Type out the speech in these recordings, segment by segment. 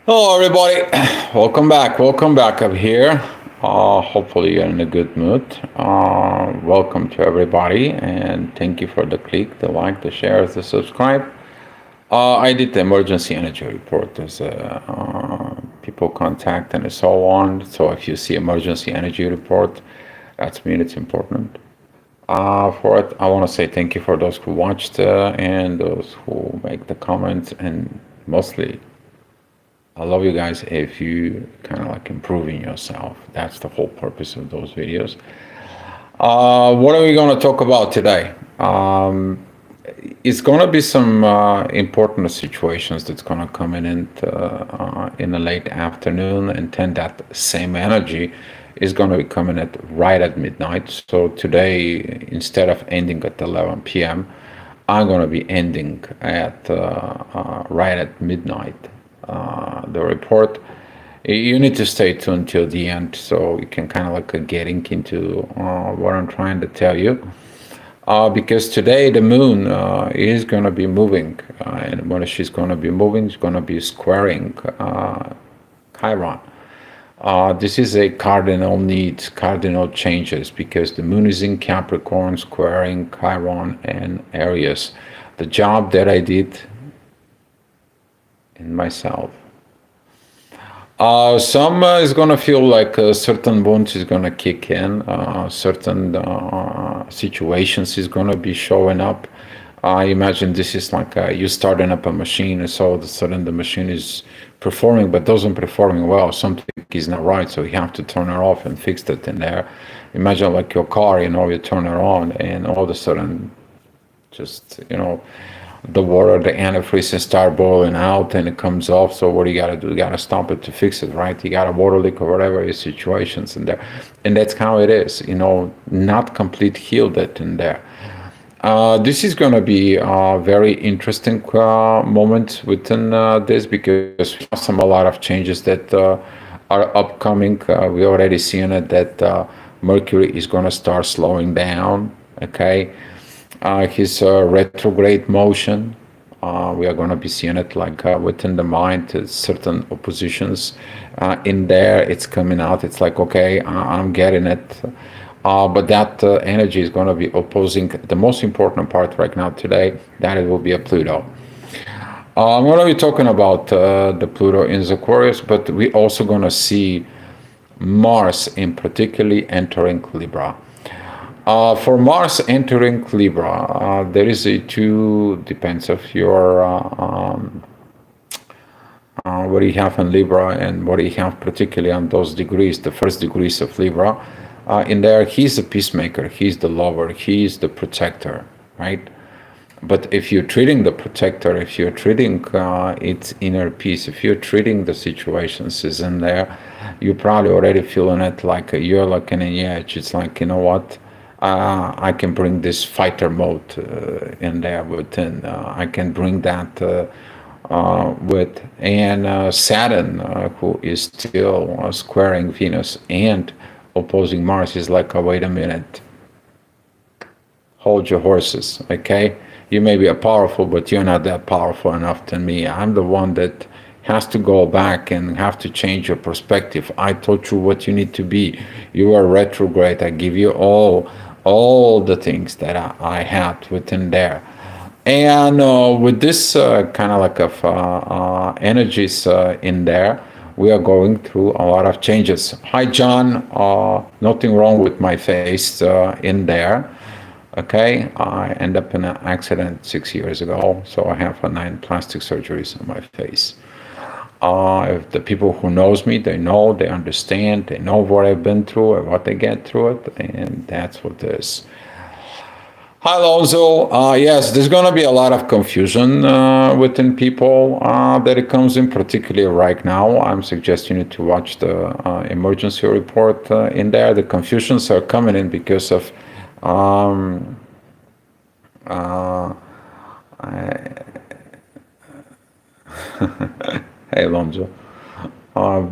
Hello, everybody. Welcome back. Welcome back up here. Hopefully, you're in a good mood. Welcome to everybody, and thank you for the click, the like, the share, the subscribe. I did the emergency energy report. There's people contact and so on. So if you see emergency energy report, that's mean it's important. For it, I want to say thank you for those who watched and those who make the comments, and mostly I love you guys if you kind of like improving yourself. That's the whole purpose of those videos. What are we going to talk about today? It's going to be some important situations that's going to come in the late afternoon, and then that same energy is going to be coming at right at midnight. So today, instead of ending at 11 p.m., I'm going to be ending at right at midnight. The report. You need to stay tuned till the end so you can kind of like getting into what I'm trying to tell you. Because today the moon is going to be moving, and when she's going to be moving, she's going to be squaring Chiron. This is a cardinal needs, cardinal changes, because the moon is in Capricorn, squaring Chiron and Aries. The job that I did in myself. Some is gonna feel like certain wounds is gonna kick in, certain situations is gonna be showing up. I imagine this is like you starting up a machine, and so all of a sudden the machine is performing, but doesn't performing well. Something is not right, so you have to turn it off and fix it in there. Imagine like your car, you turn it on, and all of a sudden, just the water, the antifreeze start boiling out and it comes off. So what do you got to do? You got to stop it to fix it, right? You got a water leak or whatever your situations in there. And that's how it is, not complete healed it in there. This is going to be a very interesting moment within this, because we have a lot of changes that are upcoming. We already seeing it that Mercury is going to start slowing down. Okay, his retrograde motion. We are going to be seeing it like within the mind, certain oppositions in there. It's coming out. It's like, okay, I'm getting it. But that energy is going to be opposing the most important part right now today, that it will be a Pluto. I'm going to be talking about the Pluto in Aquarius, but we also going to see Mars in particularly entering Libra. For Mars entering Libra, there is a two, depends of your what you have in Libra and what you have particularly on those degrees, the first degrees of Libra. In there, he's the peacemaker, he's the lover, he's the protector, right? But if you're treating the protector, if you're treating its inner peace, if you're treating the situations is in there, you're probably already feeling it like you're like in the edge. It's like, you know what? I can bring this fighter mode in there within. I can bring that with, and Saturn, who is still squaring Venus and opposing Mars, is like, oh, wait a minute, hold your horses, okay? You may be a powerful, but you're not that powerful enough to me. I'm the one that has to go back and have to change your perspective. I taught you what you need to be. You are retrograde. I give you all the things that I had within there. And with this kind of like of energies in there, we are going through a lot of changes. Hi, John. Nothing wrong with my face in there. Okay, I ended up in an accident 6 years ago, so I have 9 plastic surgeries on my face. If the people who knows me, they know, they understand, they know what I've been through and what they get through it, and that's what this. Hi, Alonso. Yes, there's going to be a lot of confusion within people that it comes in, particularly right now. I'm suggesting you to watch the emergency report in there. The confusions are coming in because of hey, Alonso,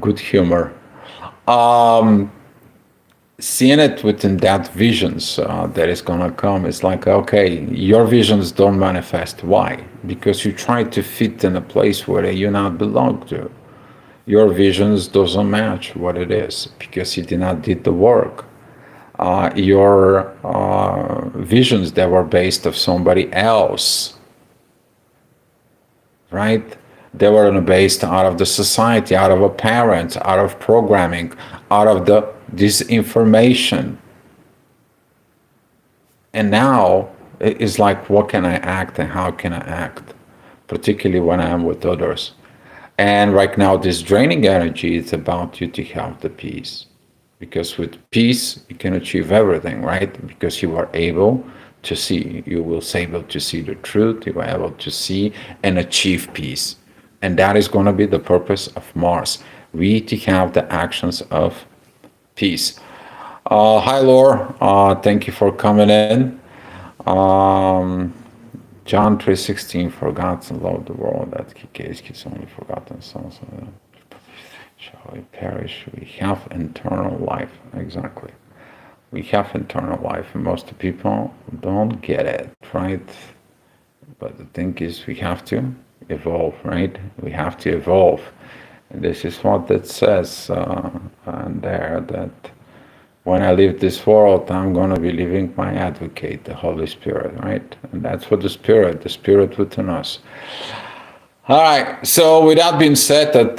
good humor. Seeing it within that visions that is gonna come, it's like, okay, your visions don't manifest. Why? Because you try to fit in a place where you not belong to. Your visions doesn't match what it is because you did not did the work. Your visions that were based of somebody else, right? They were based out of the society, out of a parent, out of programming, out of the disinformation. And now it's like, what can I act and how can I act, particularly when I am with others. And right now, this draining energy is about you to have the peace. Because with peace, you can achieve everything, right? Because you are able to see, you will be able to see the truth, you are able to see and achieve peace. And that is going to be the purpose of Mars. We to have the actions of peace. Hi, Laura. Thank you for coming in. Um, John 3:16, for God so loved the world that he gave his only forgotten son, so that shall we perish. We have eternal life. Exactly. We have eternal life, and most people don't get it, right? But the thing is, we have to evolve, right? We have to evolve. And this is what it says there, that when I leave this world, I'm going to be leaving my advocate, the Holy Spirit, right? And that's what the Spirit within us. All right. So with that being said, at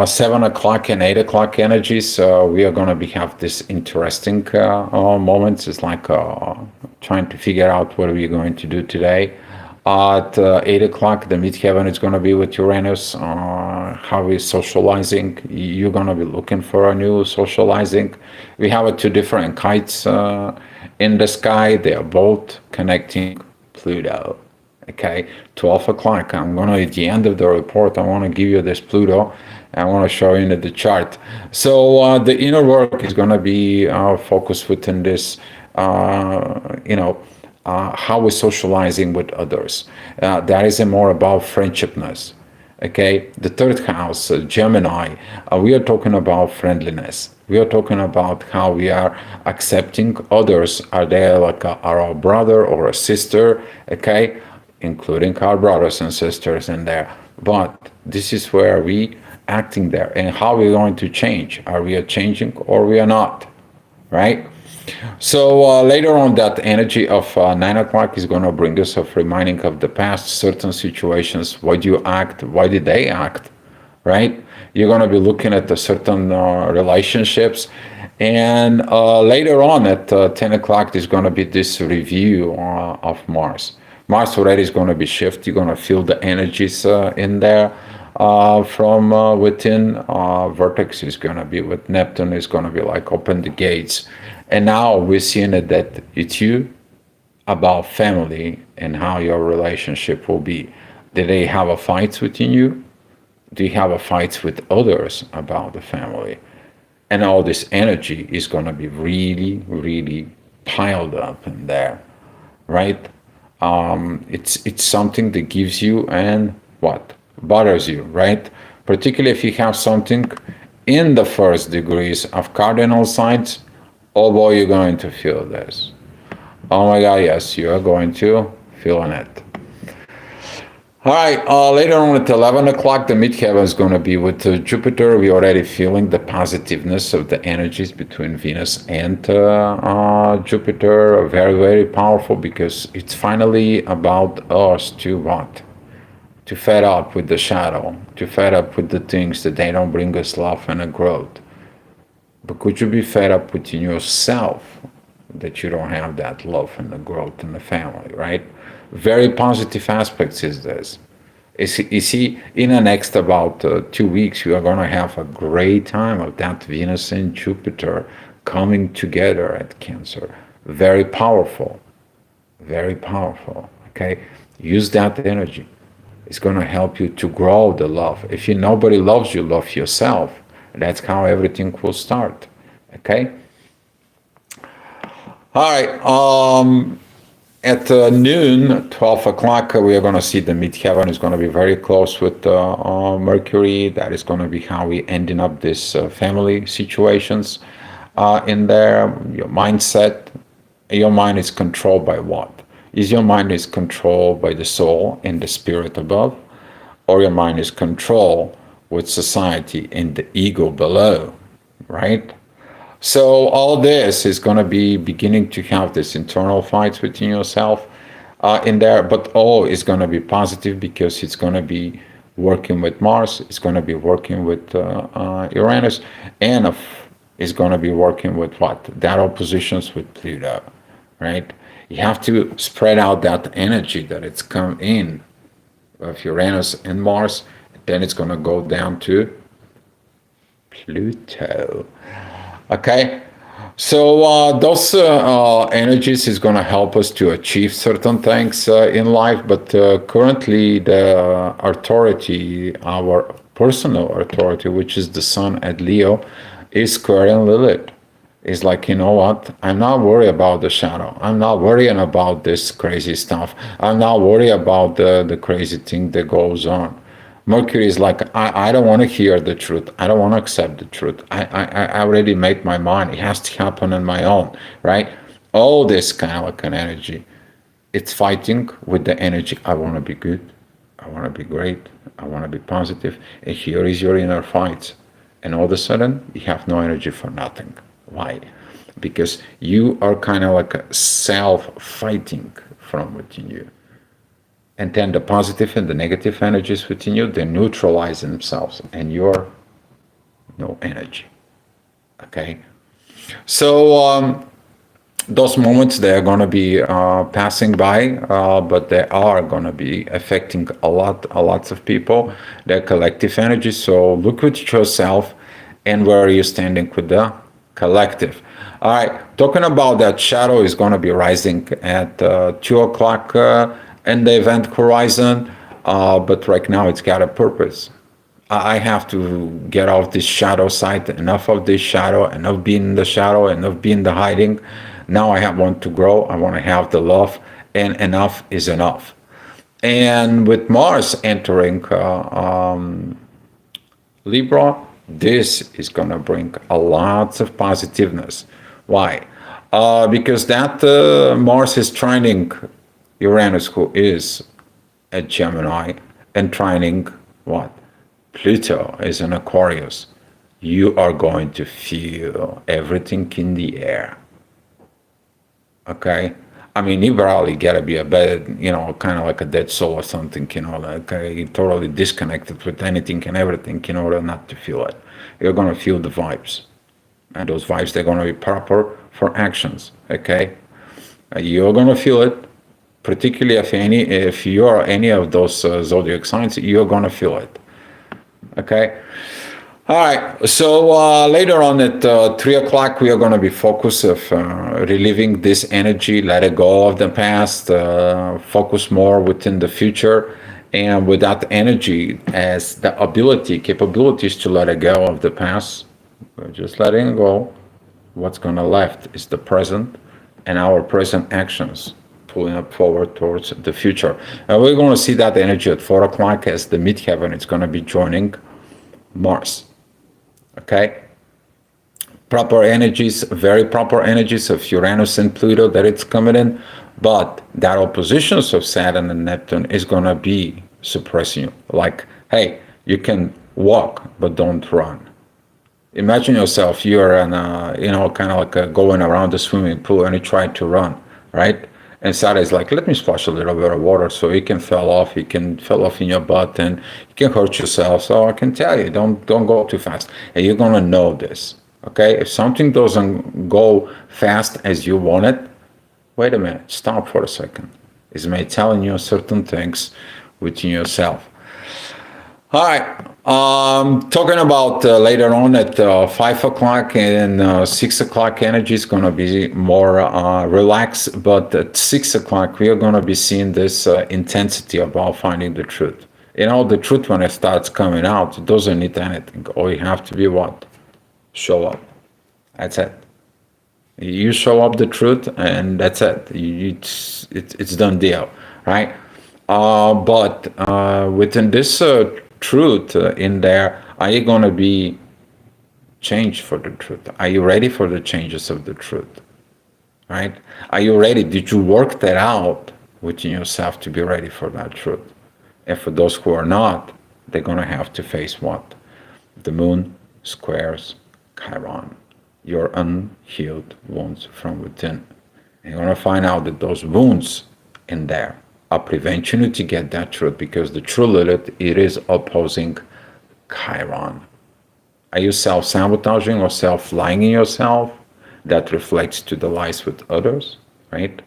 7 o'clock and 8 o'clock energies, we are going to be have this interesting moments. It's like trying to figure out what we're going to do today. At 8 o'clock, the midheaven is going to be with Uranus. How we're socializing. You're going to be looking for a new socializing. We have two different kites in the sky. They are both connecting Pluto. Okay, 12 o'clock. I'm going to, at the end of the report, I want to give you this Pluto. I want to show you the chart. So the inner work is going to be focused within this, how we're socializing with others. That is more about friendshipness. Okay, the third house, Gemini, we are talking about friendliness. We are talking about how we are accepting others. Are they like our brother or a sister? Okay, including our brothers and sisters in there. But this is where we acting there, and how we're going to change. Are we changing or we are not? Right? So later on, that energy of 9 o'clock is going to bring us of reminding of the past, certain situations. Why do you act? Why did they act? Right? You're going to be looking at the certain relationships. And later on at 10 o'clock, there's going to be this review of Mars. Mars already is going to be shifted. You're going to feel the energies in there from within. Vertex is going to be with Neptune, is going to be like open the gates. And now we're seeing it that it's you about family and how your relationship will be. Do they have a fight within you? Do you have a fight with others about the family? And all this energy is going to be really, really piled up in there, right? It's something that gives you and what bothers you, right? Particularly if you have something in the first degrees of cardinal signs. Oh boy, you're going to feel this. Oh my God, yes, you are going to feel it. All right, later on at 11 o'clock, the midheaven is going to be with Jupiter. We're already feeling the positiveness of the energies between Venus and Jupiter. Very, very powerful, because it's finally about us to what? To fed up with the shadow, to fed up with the things that they don't bring us love and a growth. But could you be fed up within yourself that you don't have that love and the growth in the family, right? Very positive aspects is this. You see, in the next about 2 weeks, you are going to have a great time of that Venus and Jupiter coming together at Cancer. Very powerful, very powerful, okay? Use that energy. It's going to help you to grow the love. If nobody loves you, love yourself. That's how everything will start, okay? All right, at noon, 12 o'clock, we are going to see the midheaven is going to be very close with Mercury. That is going to be how we ending up this family situations in there. Your mindset, your mind is controlled by what? Is your mind is controlled by the soul and the spirit above? Or your mind is controlled with society and the ego below, right? So all this is going to be beginning to have this internal fights within yourself in there, but all is going to be positive because it's going to be working with Mars, it's going to be working with Uranus, and it's going to be working with what? That oppositions with Pluto, right? You have to spread out that energy that it's come in of Uranus and Mars, then it's going to go down to Pluto. Okay, so those energies is going to help us to achieve certain things in life, but currently the authority, our personal authority, which is the Sun at Leo, is squaring Lilith. It's like, you know what? I'm not worried about the shadow. I'm not worrying about this crazy stuff. I'm not worried about the crazy thing that goes on. Mercury is like, I don't want to hear the truth. I don't want to accept the truth. I already made my mind. It has to happen on my own, right? All this kind of like an energy. It's fighting with the energy. I want to be good. I want to be great. I want to be positive. And here is your inner fight. And all of a sudden, you have no energy for nothing. Why? Because you are kind of like self-fighting from within you. And then the positive and the negative energies within you, they neutralize themselves and you're no energy. Okay? So those moments, they are going to be passing by, but they are going to be affecting lots of people, their collective energy. So look at yourself and where are you standing with the collective. All right, talking about that, shadow is going to be rising at 2 o'clock in the event horizon, but right now it's got a purpose. I have to get off this shadow side, enough of this shadow, enough being in the shadow, enough being the hiding. Now want to grow, I want to have the love, and enough is enough. And with Mars entering Libra, this is going to bring a lot of positiveness. Why? Because that Mars is trining Uranus, who is a Gemini, and trining what? Pluto is an Aquarius. You are going to feel everything in the air. Okay? I mean, you probably gotta be a bad, kind of like a dead soul or something, like totally disconnected with anything and everything in order not to feel it. You're gonna feel the vibes. And those vibes, they're gonna be proper for actions, okay? You're gonna feel it, particularly if you're any of those zodiac signs, you're gonna feel it, okay? All right, so later on at 3 o'clock, we are going to be focused of relieving this energy, let it go of the past, focus more within the future, and with that energy as the capabilities to let it go of the past, we're just letting go. What's going to left is the present and our present actions, pulling up forward towards the future. And we're going to see that energy at 4 o'clock as the midheaven is going to be joining Mars. Okay, proper energies, very proper energies of Uranus and Pluto that it's coming in, but that oppositions of Saturn and Neptune is going to be suppressing you. Like, hey, you can walk, but don't run. Imagine yourself, you're in kind of like going around the swimming pool and you try to run, right? And Saturday is like, let me splash a little bit of water so you can fall off in your butt and you can hurt yourself. So I can tell you, don't go too fast. And you're gonna know this. Okay? If something doesn't go fast as you want it, wait a minute, stop for a second. It's me telling you certain things within yourself. All right. Talking about later on at 5 o'clock and 6 o'clock, energy is going to be more relaxed. But at 6 o'clock, we are going to be seeing this intensity about finding the truth. The truth, when it starts coming out, it doesn't need anything. All you have to be what? Show up. That's it. You show up the truth, and that's it. It's done deal, right? But within this truth in there, are you going to be changed for the truth? Are you ready for the changes of the truth? Right? Are you ready? Did you work that out within yourself to be ready for that truth? And for those who are not, they're going to have to face what? The moon squares Chiron, your unhealed wounds from within. And you're going to find out that those wounds in there are preventing you to get that truth, because the true Lilith, it is opposing Chiron. Are you self-sabotaging or self-lying in yourself? That reflects to the lies with others, right?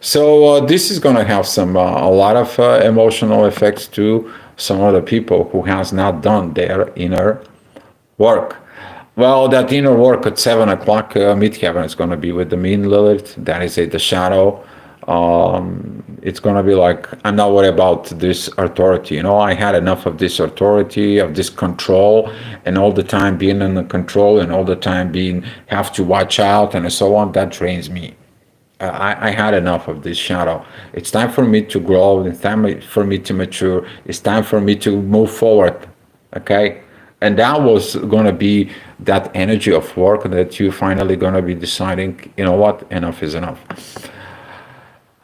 So this is going to have some a lot of emotional effects to some of the people who has not done their inner work. Well, that inner work at 7 o'clock, midheaven is going to be with the mean Lilith. That is the shadow. It's going to be like, I'm not worried about this authority. You know, I had enough of this authority, of this control, and all the time being in the control, and all the time being have to watch out and so on. That drains me. I had enough of this shadow. It's time for me to grow. It's time for me to mature. It's time for me to move forward. Okay? And that was going to be that energy of work that you finally going to be deciding, you know what, enough is enough.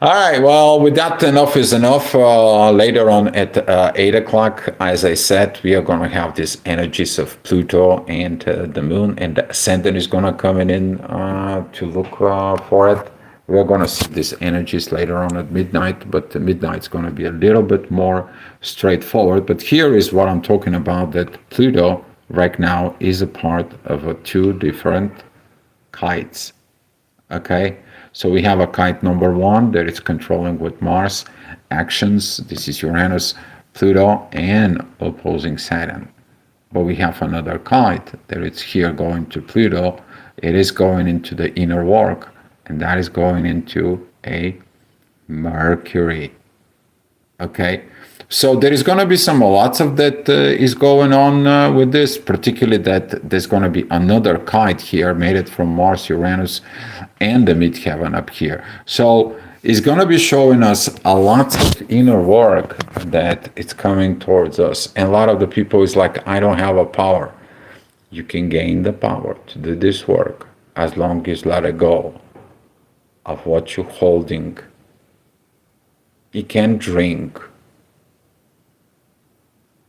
All right, well, with that, enough is enough. Later on at 8 o'clock, as I said, we are going to have these energies of Pluto and the moon, and the ascendant is going to come in to look for it. We are going to see these energies later on at midnight, but the midnight is going to be a little bit more straightforward. But here is what I'm talking about, that Pluto right now is a part of two different kites. Okay, so we have a kite number one that is controlling with Mars actions. This is Uranus, Pluto, and opposing Saturn. But we have another kite that it's here going to Pluto. It is going into the inner work, and that is going into a Mercury. Okay, so there is going to be some lots of that is going on with this, particularly that there's going to be another kite here made it from Mars, Uranus, and the midheaven up here. So it's going to be showing us a lot of inner work that it's coming towards us. And a lot of the people is like, I don't have a power. You can gain the power to do this work as long as you let it go of what you're holding. You can't drink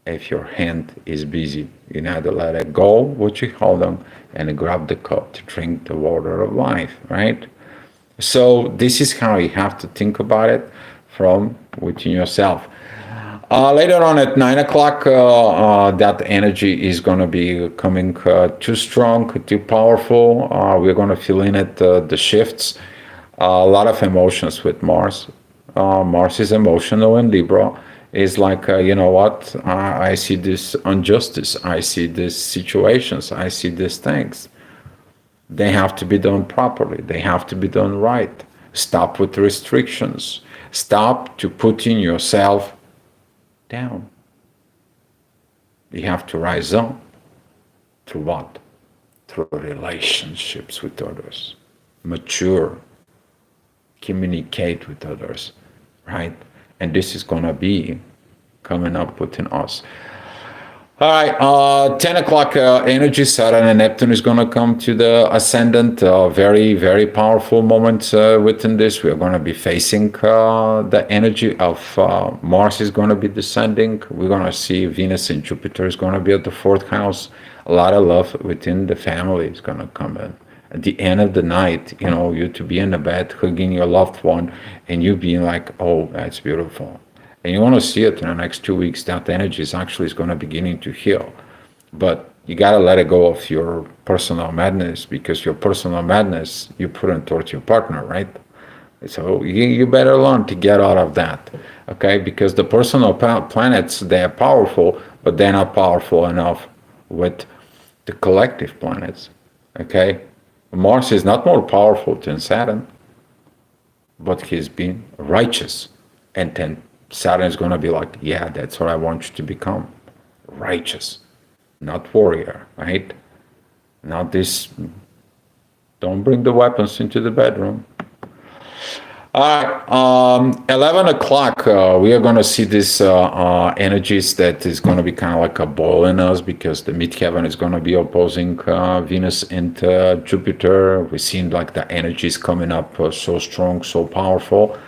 if your hand is busy. You need to let it go, what you hold on, and grab the cup to drink the water of life, right? So this is how you have to think about it from within yourself. Later on at 9 o'clock, that energy is going to be coming too strong, too powerful. We're going to feel in it the shifts. A lot of emotions with Mars. Mars is emotional in Libra. It's like, you know what, I see this injustice. I see these situations. I see these things. They have to be done properly. They have to be done right. Stop with restrictions. Stop to putting yourself down. You have to rise up. Through what? Through relationships with others. Mature. Communicate with others, right? And this is going to be coming up within us. All right, 10 o'clock energy, Saturn and Neptune is going to come to the ascendant. Very, very powerful moment within this. We are going to be facing the energy of Mars is going to be descending. We're going to see Venus and Jupiter is going to be at the fourth house. A lot of love within the family is going to come in. At the end of the night, you know, you to be in the bed hugging your loved one and you being like, oh, that's beautiful. And you want to see it in the next 2 weeks, that energy is actually going to beginning to heal. But you got to let it go of your personal madness, because your personal madness, you put it towards your partner, right? So you better learn to get out of that, okay? Because the personal planets, they are powerful, but they're not powerful enough with the collective planets, okay? Mars is not more powerful than Saturn, but he's been righteous. And then Saturn is going to be like, yeah, that's what I want you to become. Righteous, not warrior, right? Not this, don't bring the weapons into the bedroom. All right, 11 o'clock, we are going to see these energies that is going to be kind of like a ball in us, because the midheaven is going to be opposing Venus and Jupiter. We've seen like the energies coming up so strong, so powerful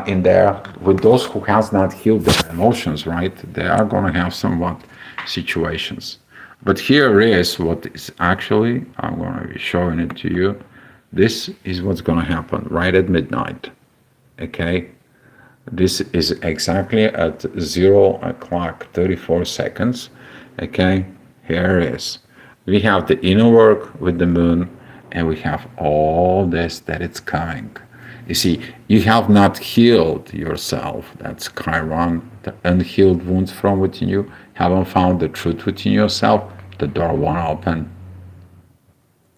in there. With those who has not healed their emotions, right, they are going to have somewhat situations. But here is what is actually, I'm going to be showing it to you. This is what's going to happen right at midnight. Okay. This is exactly at 0 o'clock 34 seconds. Okay. Here it is. We have the inner work with the moon, and we have all this that it's coming. You see, you have not healed yourself. That's Chiron, the unhealed wounds from within you. Haven't found the truth within yourself. The door won't open.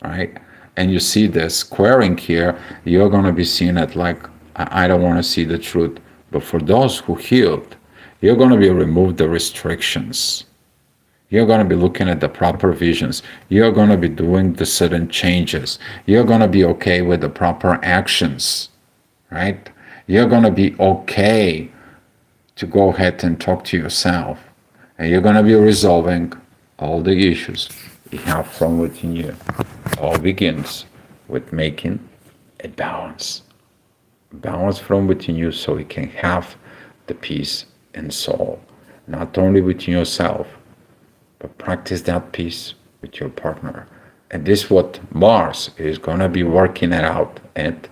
Right? And you see the squaring here, you're going to be seeing it like, I don't want to see the truth. But for those who healed, you're going to be remove the restrictions. You're going to be looking at the proper visions. You're going to be doing the sudden changes. You're going to be okay with the proper actions, right? You're going to be okay to go ahead and talk to yourself. And you're going to be resolving all the issues you have from within you. All begins with making a balance. Balance from within you so you can have the peace and soul. Not only within yourself, but practice that peace with your partner. And this is what Mars is going to be working it out at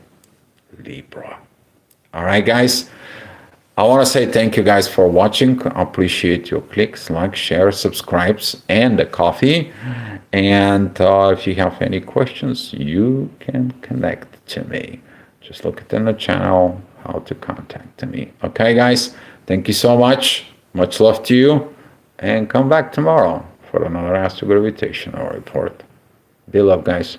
Libra. All right, guys. I want to say thank you guys for watching. I appreciate your clicks, like, share, subscribes, and the coffee. And if you have any questions, you can connect to me. Just look it in the channel, how to contact me. Okay, guys. Thank you so much. Much love to you. And come back tomorrow for another astrogravitational report. Be love, guys.